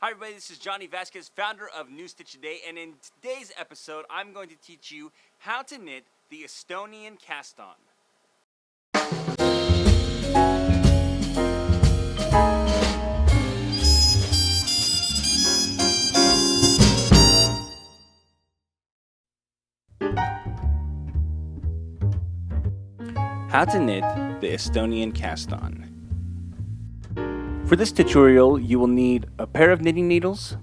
Hi everybody, this is Johnny Vasquez, founder of New Stitch Today, and in today's episode, I'm going to teach you how to knit the Estonian Cast On. How to knit the Estonian Cast On. For this tutorial, you will need a pair of knitting needles.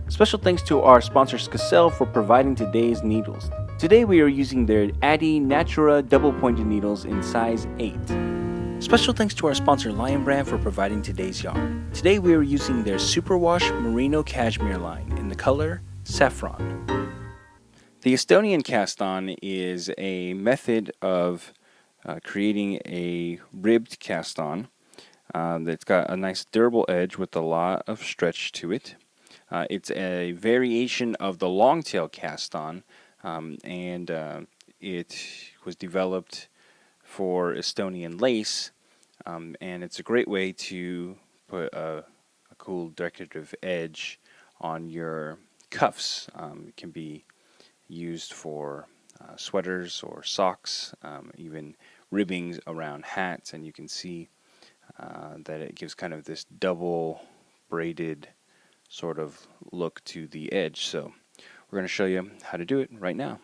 Special thanks to our sponsor Skacel for providing today's needles. Today we are using their Addi Natura double pointed needles in size 8. Special thanks to our sponsor Lion Brand for providing today's yarn. Today we are using their Superwash Merino Cashmere line in the color Saffron. The Estonian Cast On is a method of creating a ribbed cast on that's got a nice durable edge with a lot of stretch to it. It's a variation of the longtail cast on, and it was developed for Estonian lace, and it's a great way to put a cool decorative edge on your cuffs. It can be used for sweaters or socks, even ribbings around hats, and you can see that it gives kind of this double braided sort of look to the edge. So we're going to show you how to do it right now.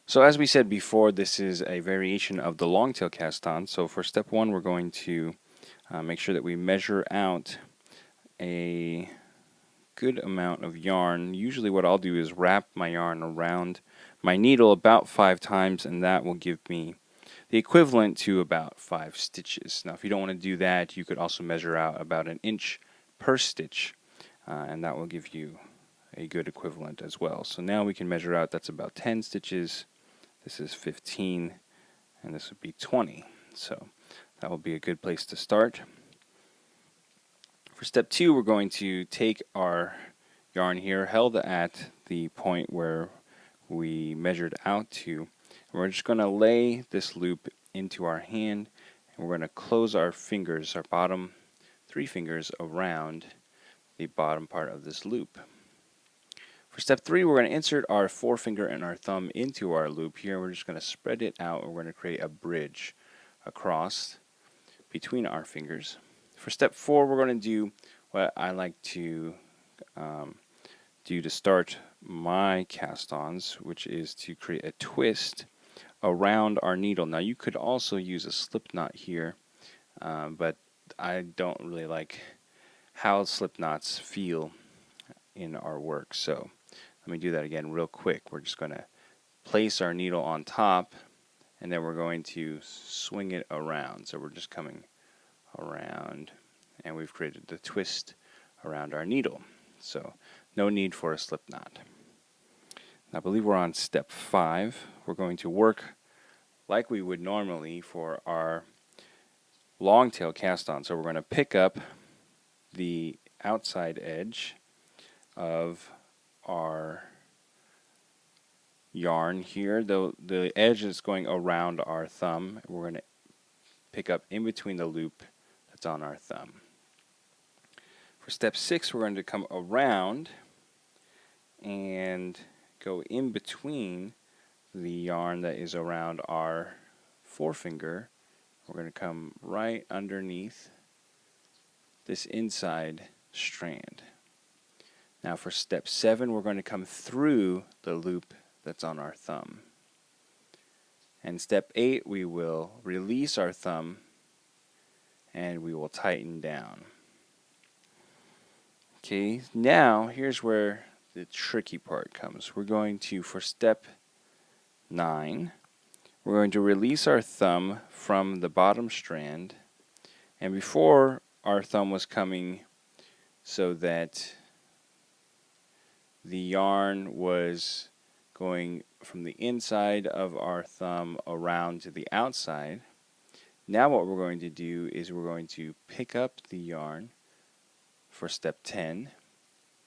So as we said before, this is a variation of the longtail cast on. So for step one, we're going to make sure that we measure out a good amount of yarn. Usually what I'll do is wrap my yarn around my needle about 5 times, and that will give me the equivalent to about 5 stitches. Now if you don't want to do that, you could also measure out about an inch per stitch, and that will give you a good equivalent as well. So now we can measure out, that's about 10 stitches, this is 15, and this would be 20. So that will be a good place to start. For step 2, we're going to take our yarn here, held at the point where we measured out to. We're just going to lay this loop into our hand, and we're going to close our fingers, our bottom 3 fingers, around the bottom part of this loop. For step 3, we're going to insert our forefinger and our thumb into our loop here. We're just going to spread it out, and we're going to create a bridge across between our fingers. For step 4, we're going to do what I like to do to start my cast-ons, which is to create a twist around our needle. Now you could also use a slip knot here, but I don't really like how slip knots feel in our work. So let me do that again real quick. We're just going to place our needle on top, and then we're going to swing it around. So we're just coming around, and we've created the twist around our needle. So no need for a slip knot. I believe we're on step 5. We're going to work like we would normally for our long tail cast on. So we're going to pick up the outside edge of our yarn here. The edge is going around our thumb. We're going to pick up in between the loop that's on our thumb. For step 6, we're going to come around and go in between the yarn that is around our forefinger. We're going to come right underneath this inside strand. Now for step 7, we're going to come through the loop that's on our thumb. And step 8, we will release our thumb and we will tighten down. Okay, now here's where the tricky part comes. We're going to, for step 9, we're going to release our thumb from the bottom strand, and before our thumb was coming so that the yarn was going from the inside of our thumb around to the outside. Now what we're going to do is we're going to pick up the yarn for step 10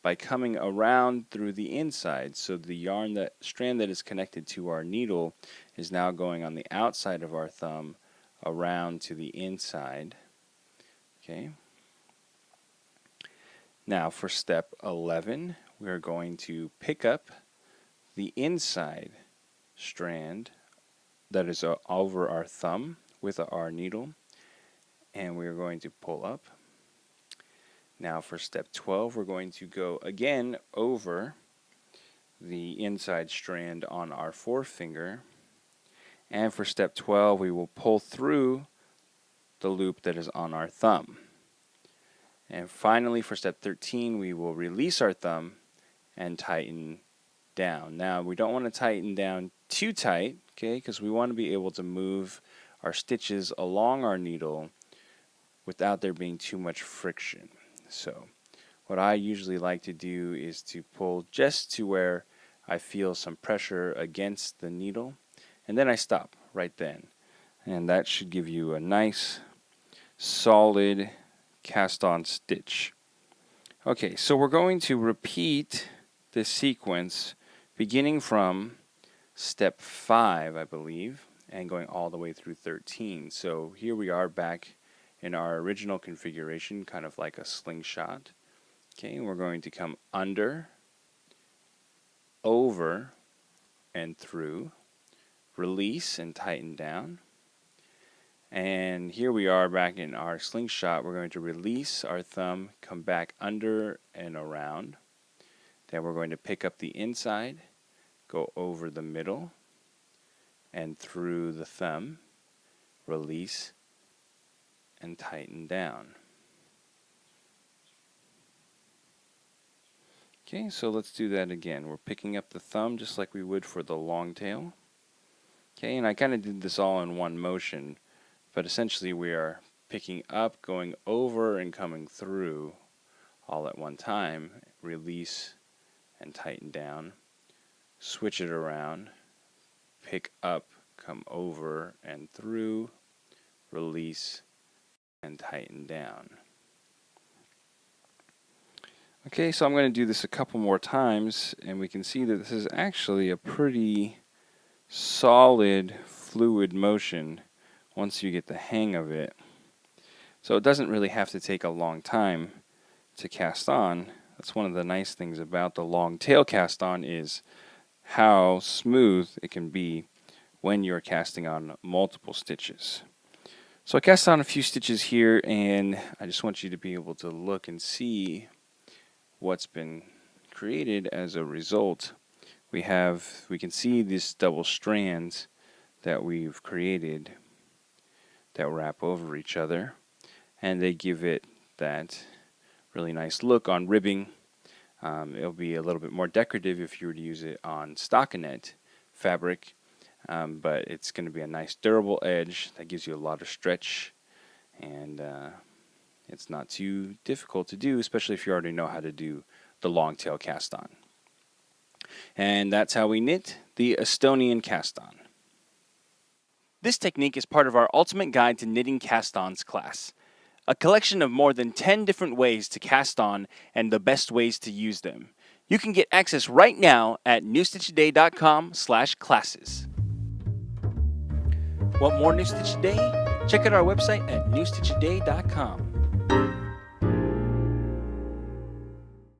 by coming around through the inside. So the yarn, that strand that is connected to our needle, is now going on the outside of our thumb around to the inside. Okay. Now for step 11, we're going to pick up the inside strand that is over our thumb with our needle, and we're going to pull up. Now for step 12, we're going to go again over the inside strand on our forefinger, and for step 12, we will pull through the loop that is on our thumb. And finally, for step 13, we will release our thumb and tighten down. Now, we don't want to tighten down too tight, okay, because we want to be able to move our stitches along our needle without there being too much friction. So, what I usually like to do is to pull just to where I feel some pressure against the needle, and then I stop right then. And that should give you a nice, solid cast-on stitch. Okay, so we're going to repeat this sequence beginning from step 5, I believe, and going all the way through 13. So here we are back in our original configuration, kind of like a slingshot. Okay, and we're going to come under, over, and through, release and tighten down. And here we are back in our slingshot. We're going to release our thumb, come back under and around. Then we're going to pick up the inside, go over the middle and through the thumb, release and tighten down. Okay, so let's do that again. We're picking up the thumb just like we would for the long tail. Okay, and I kind of did this all in one motion. But essentially we are picking up, going over, and coming through all at one time. Release and tighten down. Switch it around. Pick up, come over and through. Release and tighten down. Okay, so I'm going to do this a couple more times, and we can see that this is actually a pretty solid, fluid motion once you get the hang of it. So it doesn't really have to take a long time to cast on. That's one of the nice things about the long tail cast on, is how smooth it can be when you're casting on multiple stitches. So I cast on a few stitches here, and I just want you to be able to look and see what's been created as a result. We can see these double strands that we've created that wrap over each other, and they give it that really nice look on ribbing. It'll be a little bit more decorative if you were to use it on stockinette fabric, but it's going to be a nice durable edge that gives you a lot of stretch, and it's not too difficult to do, especially if you already know how to do the long tail cast on. And that's how we knit the Estonian Cast On. This technique is part of our Ultimate Guide to Knitting Cast-Ons class, a collection of more than 10 different ways to cast on and the best ways to use them. You can get access right now at newstitchaday.com/classes. Want more New Stitch a Day? Check out our website at newstitchaday.com.